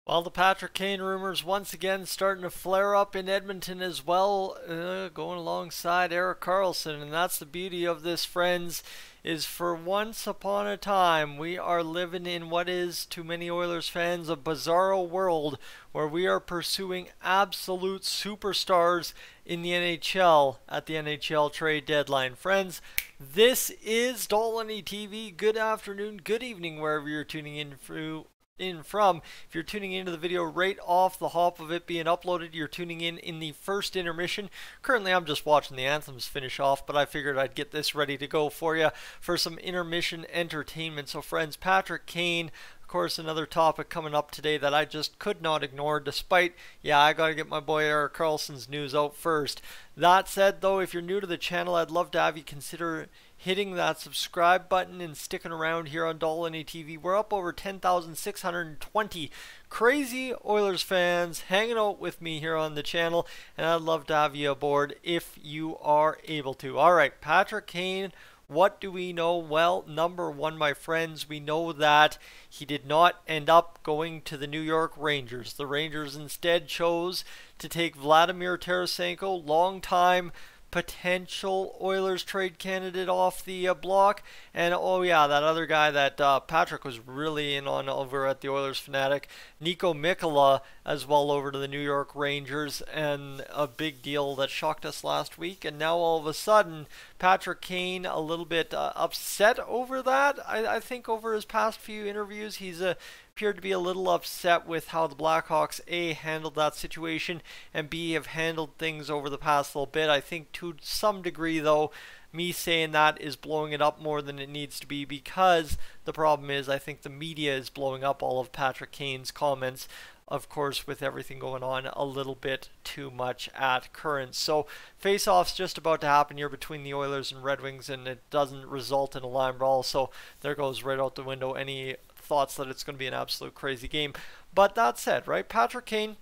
Well, the Patrick Kane rumors once again starting to flare up in Edmonton as well, going alongside Erik Carlson. And that's the beauty of this, friends, is for once upon a time, we are living in what is, to many Oilers fans, a bizarro world where we are pursuing absolute superstars in the NHL at the NHL trade deadline. Friends, this is Dolany TV. Good afternoon, good evening, wherever you're tuning in from. If you're tuning into the video right off the hop of it being uploaded, you're tuning in the first intermission. Currently I'm just watching the anthems finish off, but I figured I'd get this ready to go for you for some intermission entertainment. So friends, Patrick Kane, of course, another topic coming up today that I just could not ignore, despite, I gotta get my boy Erik Carlson's news out first. That said, though, if you're new to the channel, I'd love to have you consider hitting that subscribe button and sticking around here on Dolany TV. We're up over 10,620 crazy Oilers fans hanging out with me here on the channel, and I'd love to have you aboard if you are able to. Alright, Patrick Kane, what do we know? Well, number one, my friends, we know that he did not end up going to the New York Rangers. The Rangers instead chose to take Vladimir Tarasenko, longtime potential Oilers trade candidate, off the block. And that other guy that Patrick was really in on over at the Oilers Fanatic, Nico Mikkola, as well, over to the New York Rangers, and a big deal that shocked us last week. And now all of a sudden Patrick Kane a little bit upset over that. I think over his past few interviews he's appeared to be a little upset with how the Blackhawks A, handled that situation, and B, have handled things over the past little bit. I think to some degree, though, me saying that is blowing it up more than it needs to be, because the problem is I think the media is blowing up all of Patrick Kane's comments, of course, with everything going on a little bit too much at current. So face-off's just about to happen here between the Oilers and Red Wings, and it doesn't result in a line brawl, so there goes right out the window any thoughts that it's going to be an absolute crazy game. But that said, right, Patrick Kane,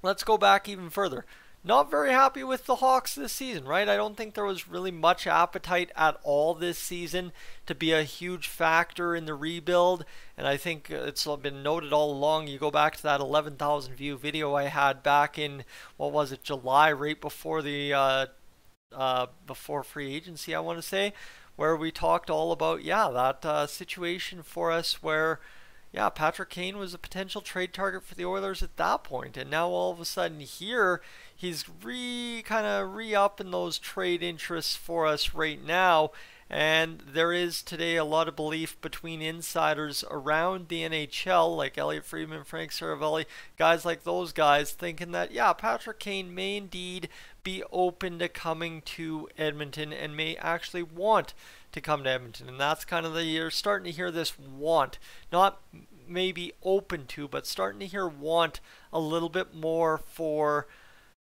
let's go back even further. Not very happy with the Hawks this season, right? I don't think there was really much appetite at all this season to be a huge factor in the rebuild, and I think it's been noted all along. You go back to that 11,000 view video I had back in, what was it, July, right before the before free agency, I want to say, where we talked all about, that situation for us where, Patrick Kane was a potential trade target for the Oilers at that point. And now all of a sudden here, he's kind of re-upping those trade interests for us right now. And there is today a lot of belief between insiders around the NHL, like Elliot Friedman, Frank Saravelli, guys like those guys, thinking that, Patrick Kane may indeed be open to coming to Edmonton and may actually want to come to Edmonton. And that's kind of you're starting to hear this want, not maybe open to, but starting to hear want a little bit more for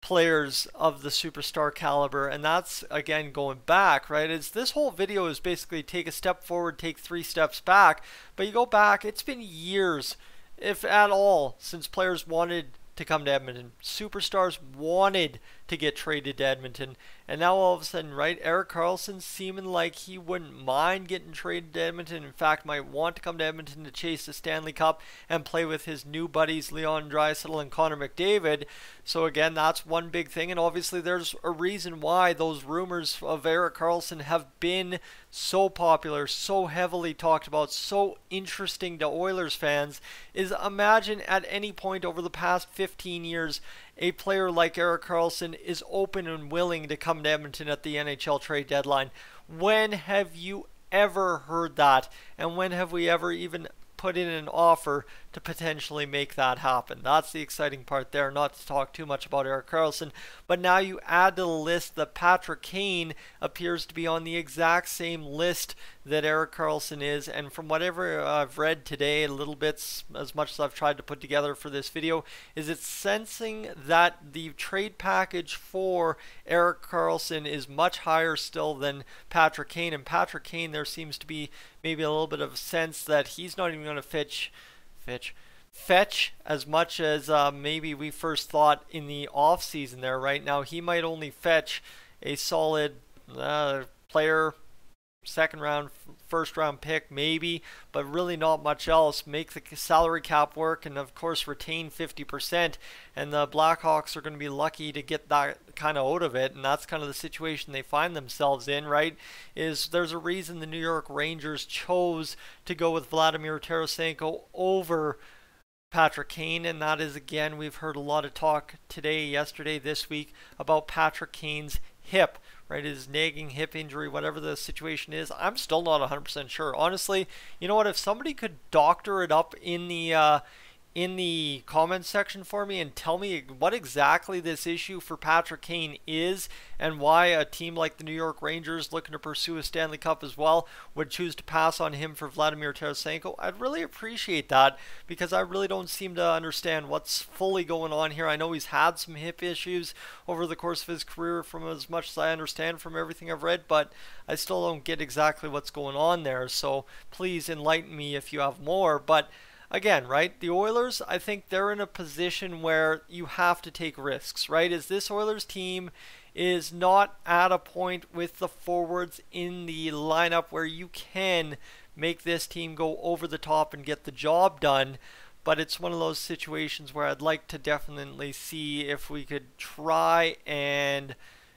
players of the superstar caliber. And that's, again, going back, right? This whole video is basically take a step forward, take 3 steps back. But you go back, it's been years, if at all, since players wanted to come to Edmonton. Superstars wanted to get traded to Edmonton, and now all of a sudden, right, Erik Carlson seeming like he wouldn't mind getting traded to Edmonton. In fact, might want to come to Edmonton to chase the Stanley Cup and play with his new buddies Leon Draisaitl and Connor McDavid. So again, that's one big thing, and obviously there's a reason why those rumors of Erik Carlson have been so popular, so heavily talked about, so interesting to Oilers fans. Is imagine at any point over the past 15 years a player like Erik Carlson is open and willing to come to Edmonton at the NHL trade deadline. When have you ever heard that? And when have we ever even put in an offer to potentially make that happen? That's the exciting part there, not to talk too much about Erik Carlson. But now you add to the list that Patrick Kane appears to be on the exact same list that Erik Carlson is. And from whatever I've read today, a little bit, as much as I've tried to put together for this video, is it's sensing that the trade package for Erik Carlson is much higher still than Patrick Kane. And Patrick Kane, there seems to be maybe a little bit of a sense that he's not even going to fetch as much as maybe we first thought in the off season there. Right now he might only fetch a solid player second round, first round pick maybe, but really not much else. Make the salary cap work, and of course retain 50%. And the Blackhawks are going to be lucky to get that kind of out of it, and that's kind of the situation they find themselves in, right? Is there's a reason the New York Rangers chose to go with Vladimir Tarasenko over Patrick Kane, and that is, again, we've heard a lot of talk today, yesterday, this week about Patrick Kane's hip, right? His nagging hip injury, whatever the situation is. I'm still not 100% sure. Honestly, you know what? If somebody could doctor it up in the comments section for me and tell me what exactly this issue for Patrick Kane is and why a team like the New York Rangers, looking to pursue a Stanley Cup as well, would choose to pass on him for Vladimir Tarasenko, I'd really appreciate that, because I really don't seem to understand what's fully going on here. I know he's had some hip issues over the course of his career, from as much as I understand from everything I've read, but I still don't get exactly what's going on there. So please enlighten me if you have more. But again, right, the Oilers, I think they're in a position where you have to take risks, right? As this Oilers team is not at a point with the forwards in the lineup where you can make this team go over the top and get the job done. But it's one of those situations where I'd like to definitely see if we could try and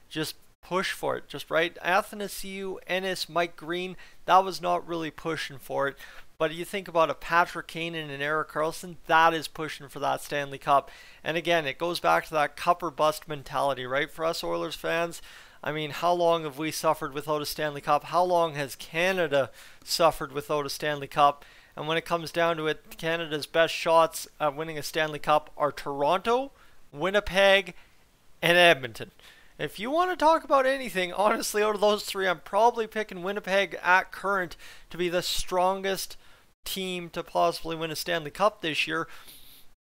just push for it, just right. Athanasiou, Ennis, Mike Green, that was not really pushing for it. But you think about a Patrick Kane and an Erik Carlson, that is pushing for that Stanley Cup. And again, it goes back to that cup or bust mentality, right? For us Oilers fans, I mean, how long have we suffered without a Stanley Cup? How long has Canada suffered without a Stanley Cup? And when it comes down to it, Canada's best shots at winning a Stanley Cup are Toronto, Winnipeg, and Edmonton. If you want to talk about anything, honestly, out of those three, I'm probably picking Winnipeg at current to be the strongest team to possibly win a Stanley Cup this year.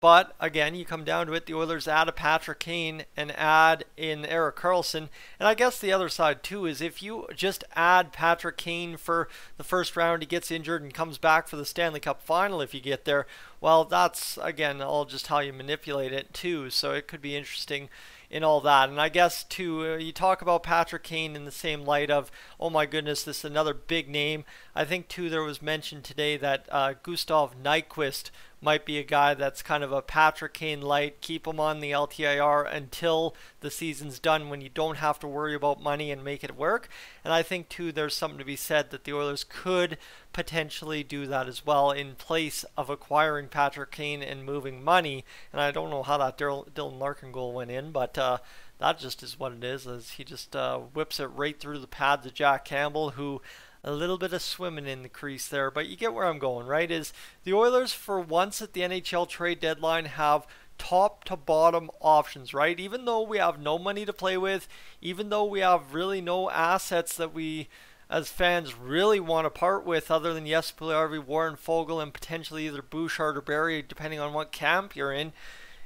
But again, you come down to it, the Oilers add a Patrick Kane and add in Erik Carlson. And I guess the other side too is if you just add Patrick Kane for the first round, he gets injured and comes back for the Stanley Cup final if you get there, well, that's again all just how you manipulate it too. So it could be interesting in all that. And I guess too, you talk about Patrick Kane in the same light of, oh my goodness, this is another big name. I think too there was mentioned today that Gustav Nyquist might be a guy that's kind of a Patrick Kane light. Keep him on the LTIR until the season's done, when you don't have to worry about money and make it work. And I think too there's something to be said that the Oilers could potentially do that as well, in place of acquiring Patrick Kane and moving money. And I don't know how that Dylan Larkin goal went in, but that just is what it is, as he just whips it right through the pads of Jack Campbell, who a little bit of swimming in the crease there. But you get where I'm going, right? Is the Oilers, for once at the NHL trade deadline, have top to bottom options, right? Even though we have no money to play with, even though we have really no assets that we as fans really want to part with, other than yes, Puljujarvi, Warren Foegele, and potentially either Bouchard or Barrie, depending on what camp you're in,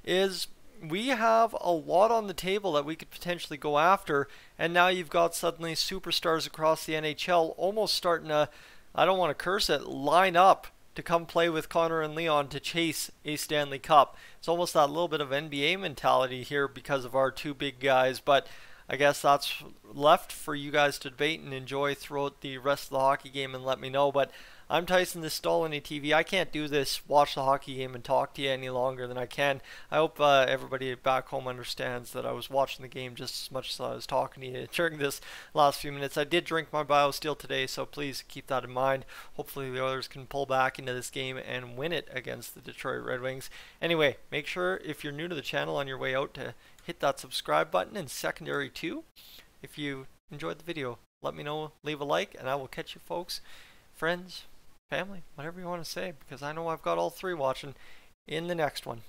is we have a lot on the table that we could potentially go after. And now you've got suddenly superstars across the NHL almost starting to, I don't want to curse it, line up to come play with Connor and Leon to chase a Stanley Cup. It's almost that little bit of NBA mentality here because of our two big guys. But I guess that's left for you guys to debate and enjoy throughout the rest of the hockey game, and let me know. But I'm Tyson, this Stolany TV. I can't do this, watch the hockey game and talk to you any longer than I can. I hope everybody back home understands that I was watching the game just as much as I was talking to you during this last few minutes. I did drink my BioSteel today, so please keep that in mind. Hopefully the Oilers can pull back into this game and win it against the Detroit Red Wings. Anyway, make sure if you're new to the channel on your way out to hit that subscribe button, and secondary too, if you enjoyed the video, let me know, leave a like, and I will catch you folks, friends, family, whatever you want to say, because I know I've got all three watching, in the next one.